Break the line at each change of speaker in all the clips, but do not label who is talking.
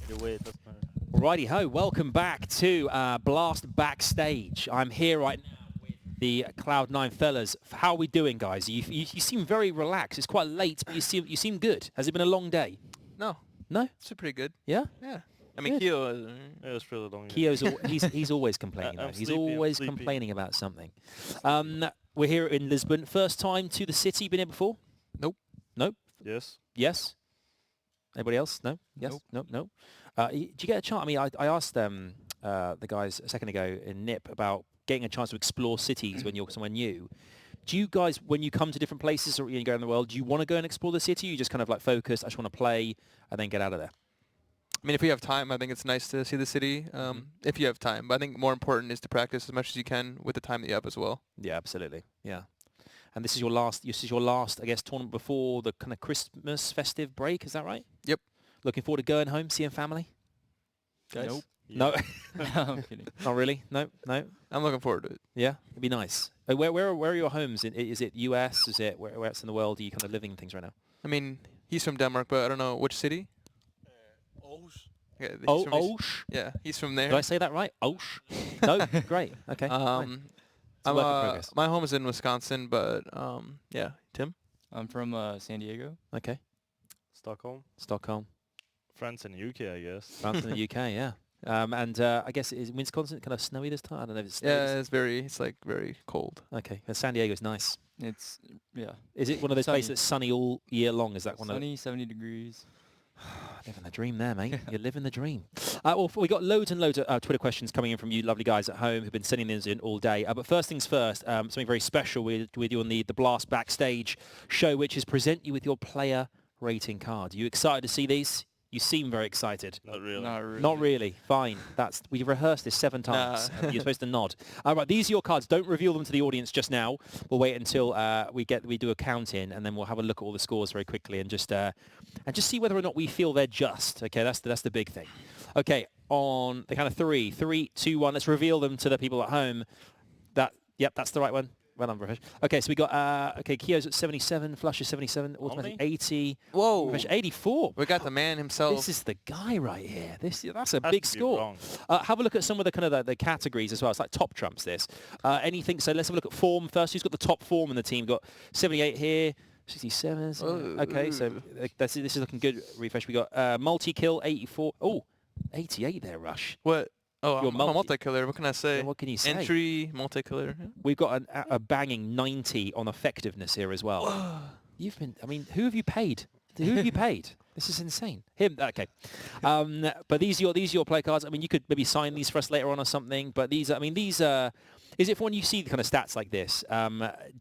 Your weight doesn't matter.
Righty ho, welcome back to Blast Backstage. I'm here right now with the Cloud9 fellas. How are we doing, guys? You seem very relaxed. It's quite late, but you seem good. Has it been a long day?
No,
No?
it's pretty good.
Yeah?
Yeah. I mean,
Good.
Keo,
It was really long.
Keo's he's always complaining.
I'm
Though. He's
sleepy, I'm
always
sleepy.
complaining about something. We're here in Lisbon. First time to the city. Been here before?
Nope.
Nope.
Yes.
Yes. Anybody else? No. Yes. Nope. Nope. Do you get a chance? I mean, I asked the guys a second ago in NIP about getting a chance to explore cities when you're somewhere new. Do you guys, when you come to different places or you go in the world, do you want to go and explore the city? Or you just kind of like focus, I just want to play and then get out of there?
I mean, if we have time, I think it's nice to see the city. If you have time, but I think more important is to practice as much as you can with the time that you have as well.
Yeah, absolutely. Yeah. And this is your last, I guess, tournament before the kind of Christmas festive break. Is that right?
Yep.
Looking forward to going home, seeing family?
Guys?
Nope.
No.
No, I'm kidding.
Not really? No.
I'm looking forward to it.
Yeah, it'd be nice. Where are your homes? Is it US? Is it where else in the world are you kind of living things right now?
I mean, he's from Denmark, but I don't know which city.
Aarhus.
Yeah,
Oh,
from
Osh.
Yeah, he's from there.
Did I say that right? Osh. No, great. Okay. fine. It's a work in progress.
My home is in Wisconsin, but yeah, Tim.
I'm from San Diego.
Okay.
Stockholm.
France
France and UK, I guess.
and the UK. Yeah. And I guess is Wisconsin kind of snowy this time? I don't know if it's
Yeah, it's like very cold.
Okay. And San Diego's nice.
It's, yeah,
Is it one of those
Sunny.
places that's sunny all year long? Is that one
sunny, 70 degrees.
Living the dream there, mate. You're living the dream. Well, we got loads and loads of Twitter questions coming in from you lovely guys at home who've been sending these in all day. But first things first, something very special with you on the Blast Backstage show, which is present you with your player rating card. Are you excited to see these? You seem very excited.
Not really.
Not really.
Not really. Fine. We rehearsed this 7 times.
Nah.
You're supposed to nod. All right, these are your cards. Don't reveal them to the audience just now. We'll wait until we do a count in, and then we'll have a look at all the scores very quickly and just see whether or not we feel they're just. Okay, that's the big thing. Okay, on the count of 3, 3, 2, 1. Let's reveal them to the people at home. Yep, that's the right one. Well done, Ramesh. Okay, so we got Keo's at 77, Flush is 77, Automatic
Only?
80,
Whoa.
Ramesh 84.
We got the man himself.
This is the guy right here. That's a
Has
big
to be
score.
wrong.
Have a look at some of the kind of the categories as well. It's like top trumps this. Anything? So let's have a look at form first. Who's got the top form in the team? Got 78 here, 67. Okay, so this is looking good. Refresh. We got multi-kill 84. Oh, 88 there, Rush.
What? Oh,
Your
I'm a
multi-
multi-killer. What can I say?
Yeah, what can you say?
Entry, multi-killer.
We've got a banging 90 on effectiveness here as well. Who have you paid? Who have you paid? This is insane. Him, okay. But these are your play cards. I mean, you could maybe sign these for us later on or something. But these are. Is it for when you see kind of stats like this?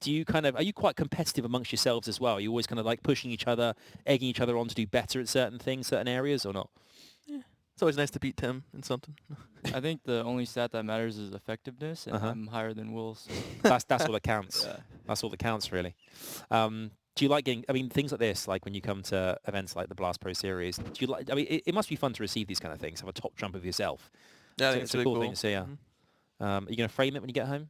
Do you are you quite competitive amongst yourselves as well? Are you always kind of like pushing each other, egging each other on to do better at certain things, certain areas, or not?
It's always nice to beat Tim in something.
I think the only stat that matters is effectiveness, and I'm higher than Will. So.
That's all that counts.
Yeah.
That's all that counts, really. Do you like getting? I mean, things like this, like when you come to events like the Blast Pro Series, do you like? I mean, it must be fun to receive these kind of things. Have a top trump of yourself.
Yeah, I
So
think
it's
it's
a
really
cool
cool.
thing to see. Yeah. Are you gonna frame it when you get home?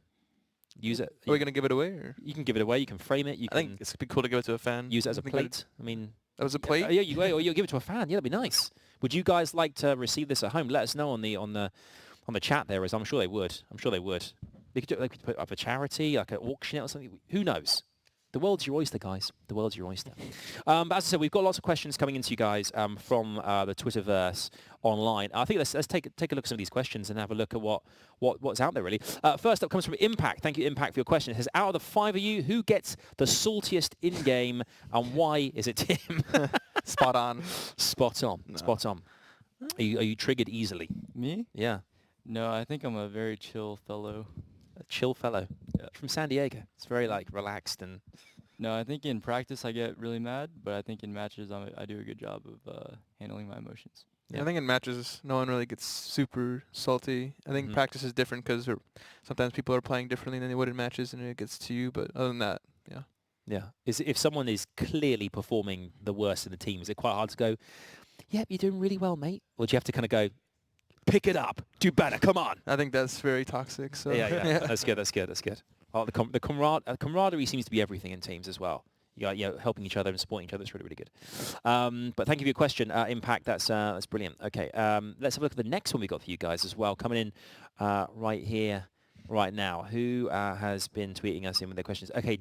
Use it.
Are we gonna give it away? Or?
You can give it away. You can frame it. You
I
can
think it's be cool to give it to a fan.
use it as a
I think that'd-
plate. I mean,
That was a plate.
yeah, or you give it to a fan. Yeah, that'd be nice. Would you guys like to receive this at home? Let us know on the chat there, as I'm sure they would. They could put it up for charity, like auction it or something. Who knows? The world's your oyster, guys. The world's your oyster. But as I said, we've got lots of questions coming into you guys from the Twitterverse online. I think let's take a look at some of these questions and have a look at what's out there, really. First up comes from Impact. Thank you, Impact, for your question. It says, out of the 5 of you, who gets the saltiest in-game and why is it Tim?
Spot on.
Spot on.
No.
Spot on. Are you triggered easily?
Me?
Yeah.
No, I think I'm a very chill fellow.
A chill fellow.
Yeah.
From San Diego. It's very relaxed and...
No, I think in practice I get really mad, but I think in matches I do a good job of handling my emotions.
Yeah. I think in matches, no one really gets super salty. I think practice is different because sometimes people are playing differently than they would in matches, and it gets to you. But other than that, yeah.
Yeah. If someone is clearly performing the worst in the team, is it quite hard to go, yep, you're doing really well, mate? Or do you have to kind of go, pick it up, do better, come on?
I think that's very toxic. So
Yeah. That's good. Oh, the camaraderie seems to be everything in teams as well. helping each other and supporting each other. It's really, really good. But thank you for your question, Impact. That's brilliant. Okay, let's have a look at the next one we got for you guys as well. Coming in right here, right now. Who has been tweeting us in with their questions? Okay,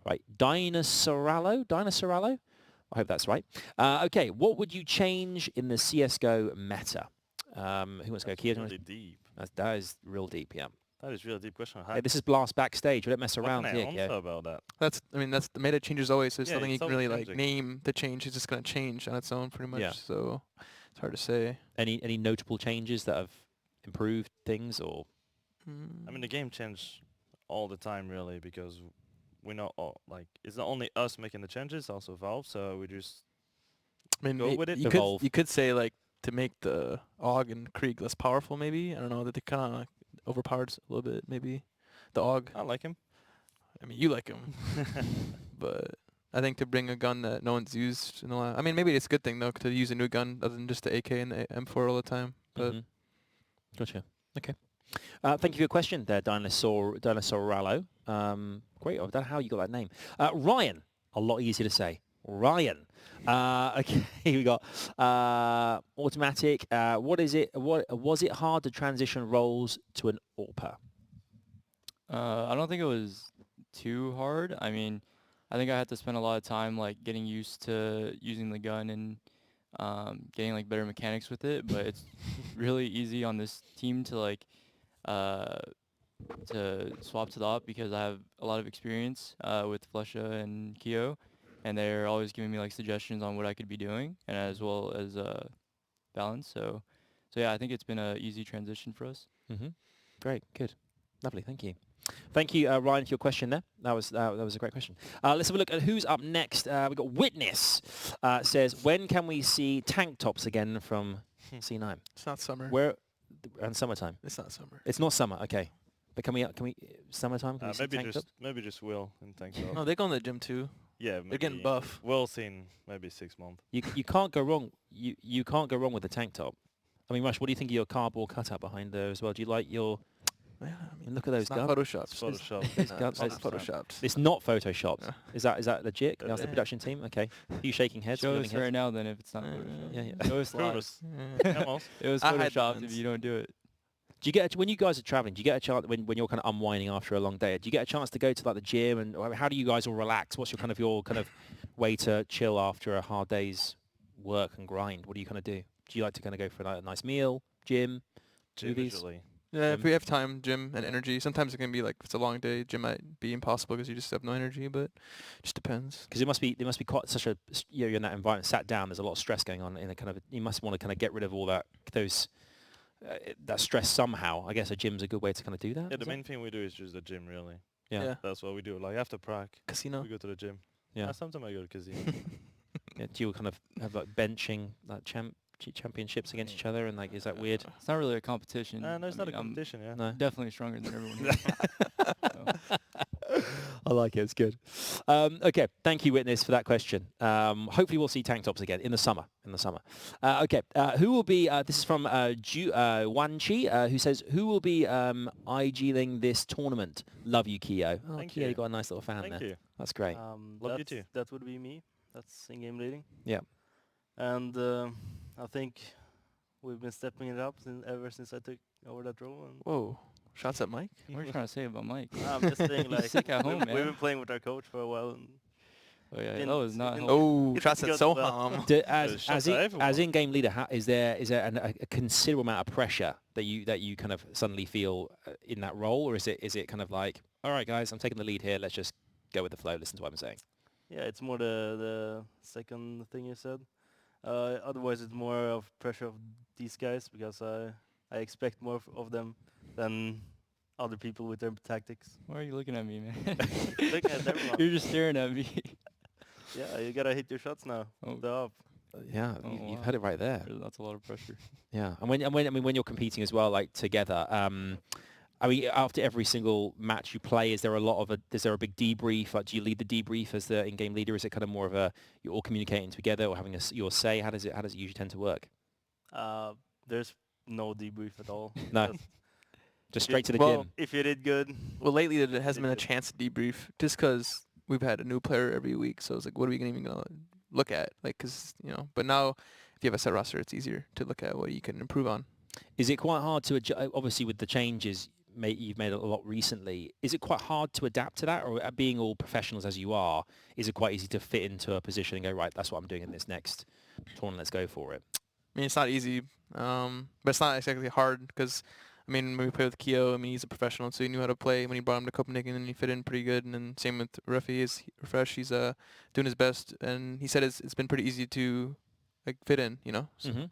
right, Dinosauralo. I hope that's right. Okay, what would you change in the CS:GO meta? Who wants to go?
That's
Kia,
really deep.
that is real deep. Yeah.
That is really deep question.
Yeah, this is Blast backstage. We don't mess
What
around
can I
here.
answer
Yeah.
about that?
That's the meta changes always. So there's
Yeah,
nothing you
it's
can
always
really like
changing.
name the change. It's just gonna change on its own pretty much.
Yeah.
So it's hard to say.
Any notable changes that have improved things or?
I mean, the game changes all the time, really, because we know, it's not only us making the changes, also Valve. So we just
I mean,
go with it.
Evolve.
you could say like to make the AUG and Krieg less powerful. Maybe I don't know that they kind of overpowered a little bit. Maybe the AUG.
I like him.
I mean, you like him, but I think to bring a gun that no one's used in a while. I mean, maybe it's a good thing though to use a new gun other than just the AK and the M4 all the time. But
Gotcha. Okay. Thank you for your question there, Dinosauralo. Great. I don't know how you got that name. Ryan. A lot easier to say. Ryan. Okay, we got automatic. What is it? What was it hard to transition roles to an AWPer?
I don't think it was too hard. I mean, I think I had to spend a lot of time like getting used to using the gun and getting like better mechanics with it. But it's really easy on this team to like to swap to the op because I have a lot of experience with Flesha and Kyo, and they're always giving me like suggestions on what I could be doing, and as well as balance. So yeah, I think it's been a easy transition for us.
Great. Good. Lovely. Thank you. Thank you, Ryan, for your question there. That was a great question. Let's have a look at who's up next. We've got Witness. Says, when can we see tank tops again from C9?
it's not summer.
Where? And summertime.
It's not summer.
It's not summer. Okay. But can we summertime? Can we see tank tops?
Maybe just Will in tank top.
No, they go in the gym too.
Yeah, maybe
They're getting buff.
Will seen maybe 6 months.
You can't go wrong. You can't go wrong with the tank top. I mean, Rush, what do you think of your cardboard cutout behind there as well? Do you like your?
Yeah, I mean,
Look at those
it's not
guns.
photoshopped.
It's Photoshop.
It's
No,
guns.
it's not photoshopped.
It's not photoshopped.
Yeah.
Is that legit? Can I ask the
Yeah.
production team? Okay. You shaking heads?
Show
nodding
us
heads?
right now then if it's not Photoshopped.
Yeah, yeah.
Show us
Prove
live.
us.
Yeah.
Come on.
It was
I hide
Photoshopped if
guns.
you don't do it.
Do you get when you guys are traveling? Do you get a chance when you're kind of unwinding after a long day? Do you get a chance to go to like the gym and how do you guys all relax? What's your kind of way to chill after a hard day's work and grind? What do you kind of do? Do you like to kind of go for like a nice meal, gym, movies?
Usually.
Yeah, if
Gym.
we have time, gym and energy. Sometimes it can be like if it's a long day, gym might be impossible because you just have no energy. But it just depends.
Because there must be quite such a you're in that environment, sat down. There's a lot of stress going on in a kind of. You must want to kind of get rid of all that that stress somehow. I guess a gym's a good way to kind of do that.
Yeah,
is
the
it?
main thing we do is just the gym, really.
Yeah.
Yeah.
That's what we do. Like after prac,
Casino.
we go to the gym.
Yeah.
Sometimes I go to casino.
Yeah, do you kind of have like benching like championships against each other and like is that weird?
It's not really a competition.
No, it's not a
mean, I'm
competition, yeah.
No.
definitely stronger than everyone here. So,
I like it. It's good. Okay. Thank you, Witness, for that question. Hopefully we'll see tank tops again in the summer. Okay. Who will be, this is from Wan Chi, who says, who will be IGing this tournament? Love you, Keo. Oh,
Thank
Keo,
you.
you got a nice little fan
Thank
there.
you.
That's great.
Love you
That's-
too.
That would be me. That's in-game leading.
Yeah.
And I think we've been stepping it up ever since I took over that role. And
Whoa. Shots at Mike.
what are you trying to say about Mike?
I'm just saying,
He's
like,
sick at home,
we've
man.
been playing with our coach for a while. And
Oh yeah,
Didn't-
that was not
didn't-
helpful.
Oh,
It's
shots at
good, but-
Soham.
shots at everyone.
As in-game leader, is there a considerable amount of pressure that you kind of suddenly feel in that role, or is it kind of like, all right, guys, I'm taking the lead here. Let's just go with the flow. Listen to what I'm saying.
yeah, it's more the second thing you said. Otherwise, it's more of pressure of these guys because I expect more of them than other people with their tactics.
Why are you looking at me, man?
Looking at everyone.
You're just staring at me.
Yeah, you gotta hit your shots now.
Oh.
The up.
Yeah,
Oh,
you've
wow.
heard it right there.
That's a lot of pressure.
Yeah, and when you're competing as well, like together. I mean, after every single match you play, is there a big debrief? Like, do you lead the debrief as the in-game leader? Is it kind of more of you're all communicating together or having your say? How does it usually tend to work?
There's no debrief at all.
No.
Just
Just straight to the
Well,
gym.
if you did good,
Well, lately there hasn't been a
Good.
chance to debrief just because we've had a new player every week, so it's like, what are we even gonna look at? Like, cause but now if you have a set roster, it's easier to look at what you can improve on.
Is it quite hard to adjust? Obviously, with the changes you've made a lot recently, is it quite hard to adapt to that, or being all professionals as you are, is it quite easy to fit into a position and go, right, that's what I'm doing in this next tournament, let's go for it?
I mean, it's not easy, but it's not exactly hard because, I mean, when we play with Keo, I mean, he's a professional, so he knew how to play. When he brought him to Copenhagen, and he fit in pretty good. And then same with Ruffy, is fresh. He's doing his best, and he said it's been pretty easy to like fit in, So.
Mm-hmm.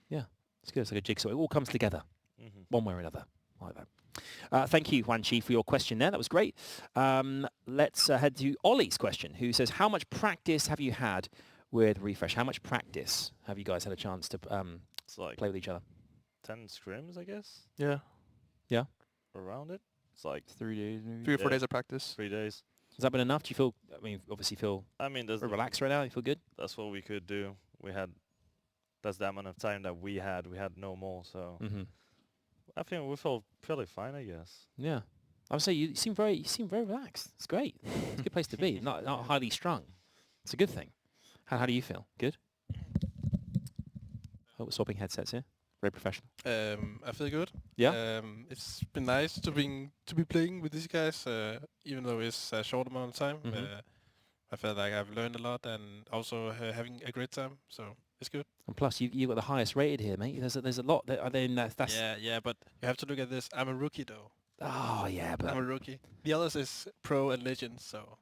Yeah, it's good. It's like a jigsaw. It all comes together, one way or another, like that. Thank you, Huan Chi, for your question there. That was great. Let's head to Ollie's question, who says, how much practice have you had with Refresh? How much practice have you guys had a chance to
It's like
play with each other?
10 scrims, I guess,
Yeah,
around it. It's like
3 days maybe.
3 or 4
Yeah.
days of practice.
3 days.
Has that been enough? Do you feel, obviously feel
I mean,
relaxed right now? You feel good?
that's what we could do. That's the amount of time that we had. We had no more, so
Mm-hmm.
I think we felt fairly fine, I guess.
Yeah. I would say you seem very relaxed. It's great. It's a good place to be. Not highly strung. It's a good thing. How do you feel? Good? Oh, we're swapping headsets here. Very professional.
I feel good.
Yeah?
It's been nice to be playing with these guys, even though it's a short amount of time.
Mhm.
I feel like I've learned a lot and also having a great time. So it's good.
And plus, you got the highest rated here, mate. There's a lot. That's
Yeah, but you have to look at this. I'm a rookie though.
Oh, yeah, but
I'm a rookie. The others is pro and legend. So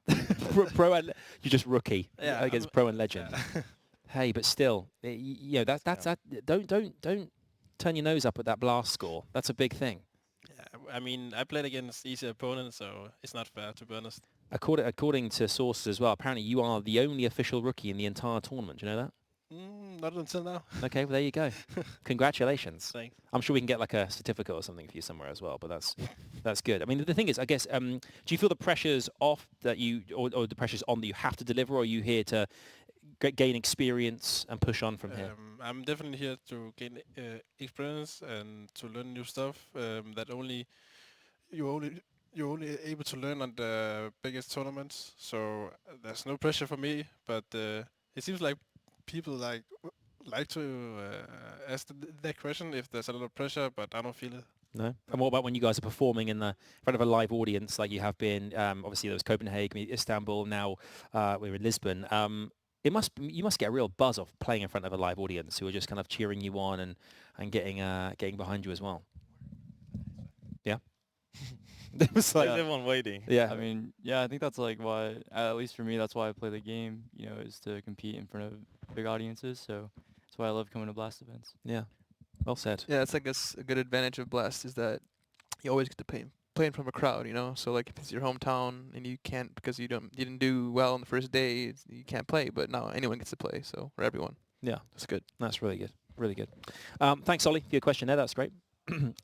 pro and you're just rookie.
Yeah,
Against
I'm-
pro and legend.
yeah.
Hey, but still, that's that. Don't turn your nose up at that blast score. That's a big thing.
Yeah, I mean, I played against easy opponents, so it's not fair, to be honest.
According to sources as well, apparently you are the only official rookie in the entire tournament. Do you know that?
Not until now.
Okay, well there you go. Congratulations.
Thanks.
I'm sure we can get like a certificate or something for you somewhere as well, but that's good. I mean, the thing is, I guess, do you feel the pressure's off that or the pressure's on that you have to deliver, or are you here to gain experience and push on from here?
I'm definitely here to gain experience and to learn new stuff that you're only able to learn on the biggest tournaments. So there's no pressure for me, but it seems like people like to ask that question if there's a lot of pressure, but I don't feel it.
No? And what about when you guys are performing in front of a live audience like you have been? Obviously there was Copenhagen, Istanbul, now we're in Lisbon. You must get a real buzz off playing in front of a live audience who are just kind of cheering you on and getting behind you as well. Yeah. It was
Like
like,
everyone waiting.
yeah.
I mean, yeah, I think that's like why, at least for me, that's why I play the game, is to compete in front of big audiences. So that's why I love coming to Blast events.
Yeah. Well said.
Yeah, it's like a good advantage of Blast is that you always get to play in front of a crowd, So like if it's your hometown and you can't because you didn't do well on the first day, you can't play. But now anyone gets to play, so for everyone,
Yeah.
that's good.
That's really good. Really good. Thanks, Ollie, for your question there. That's great.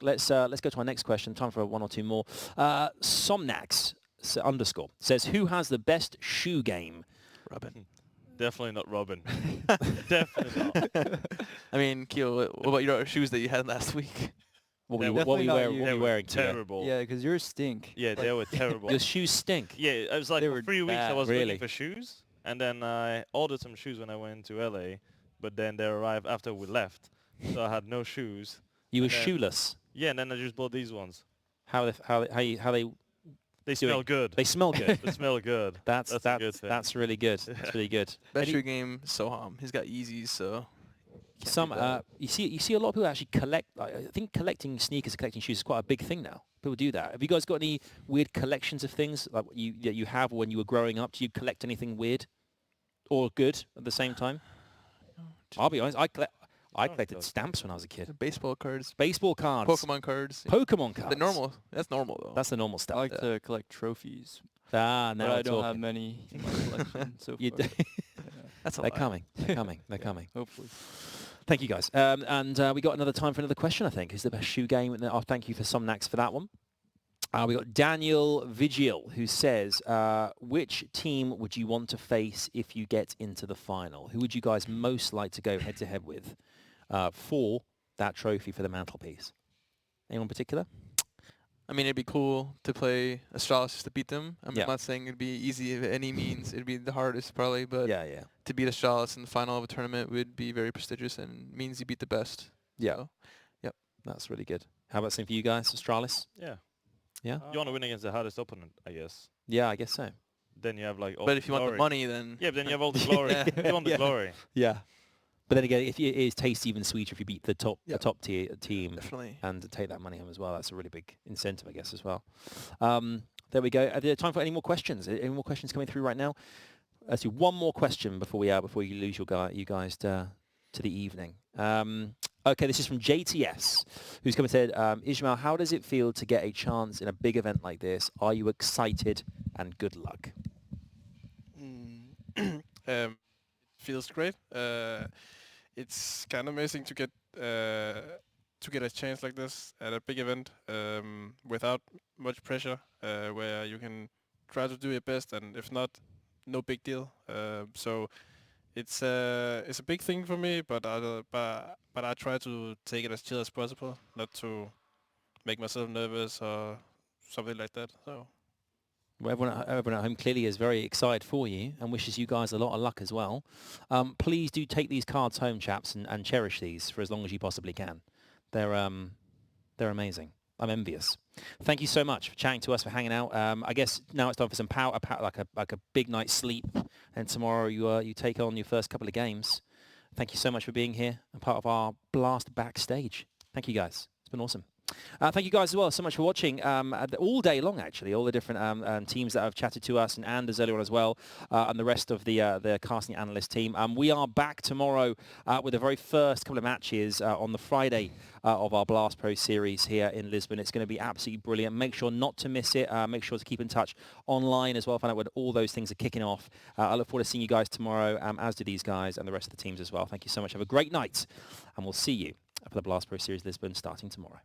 Let's go to our next question. Time for one or two more. Somnax _ says, who has the best shoe game?
Robin.
Definitely not Robin. Definitely not.
I mean, Keo, what about your shoes that you had last week?
What
Yeah,
were
definitely not
you
you.
what were you wearing today?
Terrible.
Yeah, because yours stink.
Yeah, they were terrible.
Your shoes stink.
Yeah, I was like
They
for
were
3 weeks I
bad.
was
Really?
looking for shoes, and then I ordered some shoes when I went to LA, but then they arrived after we left, so I had no shoes.
You were
And then-
shoeless.
Yeah, and then I just bought these ones.
How they
They
Doing-
smell good.
they smell good.
They smell good.
That's
a good thing.
that's really good. That's really good.
Best
Any-
shoe game, Soham. He's got Yeezys, so can't
Some
beat that.
you see a lot of people actually collect. I think collecting sneakers, collecting shoes is quite a big thing now. People do that. Have you guys got any weird collections of things like what you have when you were growing up? Do you collect anything weird or good at the same time? I'll be honest. I collected
collect.
stamps when I was a kid.
Baseball cards,
Baseball cards,
Pokemon cards.
Pokemon cards.
The normal. That's normal though.
That's the normal stuff.
I like to collect trophies,
Now
but I
we're
don't have
talking.
many in my collection so
You
far.
do-
That's a
They're
lot.
coming. They're coming. They're coming.
Hopefully.
Thank you, guys. And we got another time for another question, I think. Who's the best shoe game? Oh, thank you for Somnax for that one. We got Daniel Vigil, who says, which team would you want to face if you get into the final? Who would you guys most like to go head-to-head with for that trophy for the mantelpiece? Anyone in particular?
I mean, it'd be cool to play Astralis just to beat them. I'm
Yeah.
not saying it'd be easy by any means. It'd be the hardest probably, but
Yeah, yeah.
to beat Astralis in the final of a tournament would be very prestigious and means you beat the best.
Yeah.
So,
That's really good. How about same for you guys, Astralis?
Yeah.
Yeah?
You want to win against the hardest opponent, I guess.
Yeah, I guess so.
Then you have like all
but
the
if you want the
glory.
money, then
Yeah, but then you have all the glory.
Yeah.
You want the
Yeah.
glory.
Yeah. But then again, if it is tastes even sweeter if you beat the top
Yeah.
top tier team
definitely.
and to take that money home as well. That's a really big incentive, I guess, as well. There we go. Are there time for any more questions? Any more questions coming through right now? Let's do one more question before you lose you guys to the evening. Okay, this is from JTS, who's come and said, Ismail, how does it feel to get a chance in a big event like this? Are you excited? And good luck.
Feels great. It's kind of amazing to get a chance like this at a big event without much pressure, where you can try to do your best, and if not, no big deal. So it's a big thing for me, but I try to take it as chill as possible, not to make myself nervous or something like that. So.
Well, everyone at home clearly is very excited for you and wishes you guys a lot of luck as well. Please do take these cards home, chaps, and cherish these for as long as you possibly can. They're amazing. I'm envious. Thank you so much for chatting to us, for hanging out. I guess now it's time for some power, like a big night's sleep, and tomorrow you take on your first couple of games. Thank you so much for being here and part of our blast backstage. Thank you guys. It's been awesome. Thank you guys as well so much for watching all day long, actually, all the different teams that have chatted to us, and Anders earlier on as well, and the rest of the casting analyst team. We are back tomorrow with the very first couple of matches on the Friday of our Blast Pro series here in Lisbon. It's going to be absolutely brilliant. Make sure not to miss it. Make sure to keep in touch online as well, find out when all those things are kicking off. I look forward to seeing you guys tomorrow, as do these guys and the rest of the teams as well. Thank you so much. Have a great night, and we'll see you for the Blast Pro series Lisbon starting tomorrow.